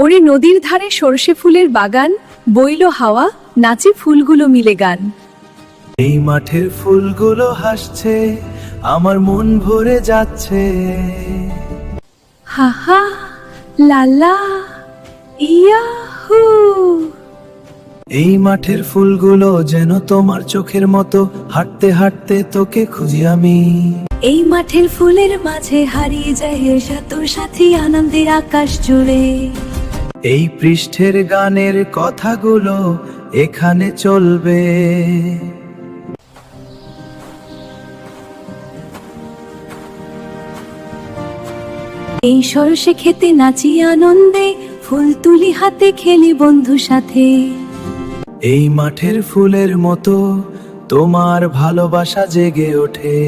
ওরে নদীর ধারে সর্ষে ফুলের বাগান, বইল হাওয়া, নাচে ফুলগুলো মিলে গান। এই মাঠের ফুলগুলো হাসছে, আমার মন ভরে যাচ্ছে। হা হা লালা ইয়াহু। এই মাঠের ফুলগুলো যেন তোমার চোখের মতো, হাঁটতে হাঁটতে তোকে খুঁজি আমি। এই মাঠের ফুলের মাঝে হারিয়ে যায় তোর সাথী আনন্দের আকাশ জুড়ে। এই পৃষ্ঠের গানের কথাগুলো এখানে চলবে। এই সরষে খেতে নাচি আনন্দে, ফুল তুলি হাতে খেলি বন্ধু সাথে। এই মাঠের ফুলের মতো তোমার ভালোবাসা জেগে ওঠে।